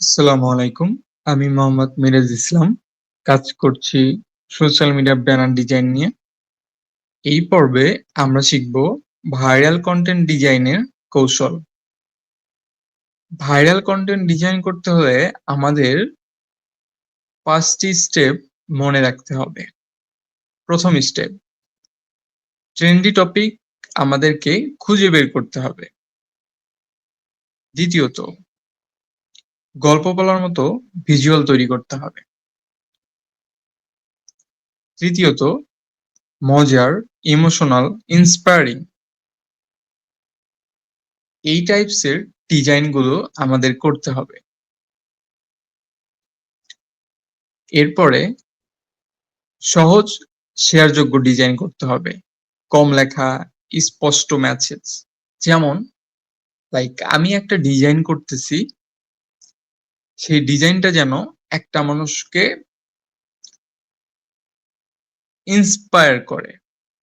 আসসালামু আলাইকুম। আমি মোহাম্মদ মিরাজ ইসলাম। কাজ করছি সোশ্যাল মিডিয়া ব্যানার ডিজাইন নিয়ে। এই পর্বে আমরা শিখব ভাইরাল কনটেন্ট ডিজাইনের কৌশল। ভাইরাল কনটেন্ট ডিজাইন করতে হলে আমাদের ৫ টি স্টেপ মনে রাখতে হবে। প্রথম স্টেপ, ট্রেন্ডি টপিক আমাদেরকে খুঁজে বের করতে হবে। দ্বিতীয়ত, গল্প বলার মতো ভিজুয়াল তৈরি করতে হবে। তৃতীয়ত, মজার, ইমোশনাল, ইন্সপায়ারিং এই টাইপসের ডিজাইন গুলো আমাদের করতে হবে। এরপরে সহজ শেয়ারযোগ্য ডিজাইন করতে হবে। কম লেখা, স্পষ্ট মেসেজ। যেমন আমি একটা ডিজাইন করতেছি, সেই ডিজাইনটা যেন একটা মানুষকে ইন্সপায়ার করে।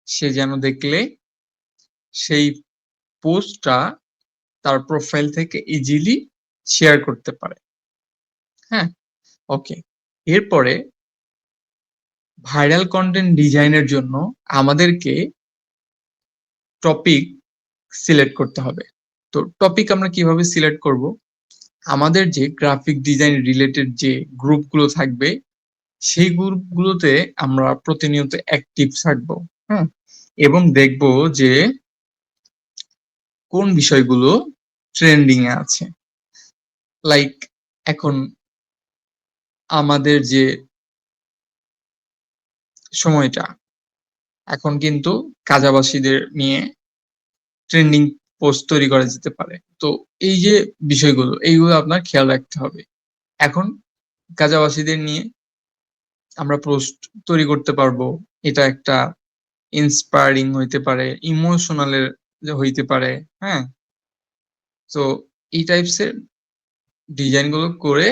সে যেন দেখলে সেই পোস্টটা তার প্রোফাইল থেকে ইজিলি শেয়ার করতে পারে। হ্যাঁ? ওকে। এরপরে ভাইরাল কনটেন্ট ডিজাইনের জন্য আমাদেরকে টপিক সিলেক্ট করতে হবে। তো টপিক আমরা কিভাবে সিলেক্ট করব? আমাদের যে গ্রাফিক ডিজাইন রিলেটেড যে গ্রুপগুলো থাকবে, সেই গ্রুপগুলোতে আমরা প্রতিনিয়ত অ্যাক্টিভ থাকবো। হ্যাঁ? এবং দেখব যে কোন বিষয়গুলো ট্রেন্ডিং এ আছে। লাইক এখন আমাদের যে সময়টা, এখন কিন্তু কাজাবাসীদের নিয়ে ট্রেন্ডিং পোস্ট তৈরি করা যেতে পারে। তো এই যে বিষয়গুলো, এইগুলো আপনার খেয়াল রাখতে হবে। এখন গাজাবাসীদের নিয়ে আমরা পোস্ট তৈরি করতে পারবো। এটা একটা ইন্সপায়ারিং হইতে পারে, ইমোশনাল এর হইতে পারে। হ্যাঁ? তো এই টাইপস এর ডিজাইন গুলো করে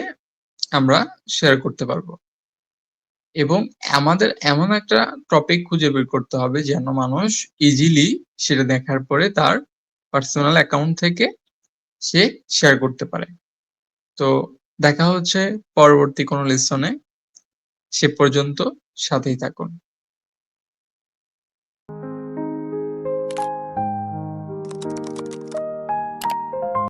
আমরা শেয়ার করতে পারবো। এবং আমাদের এমন একটা টপিক খুঁজে বের করতে হবে যেন মানুষ ইজিলি সেটা দেখার পরে তার পার্সোনাল অ্যাকাউন্ট থেকে সে শেয়ার করতে পারে। তো দেখা হচ্ছে পরবর্তী কোনো লেসনে। সে পর্যন্ত সাথেই থাকুন।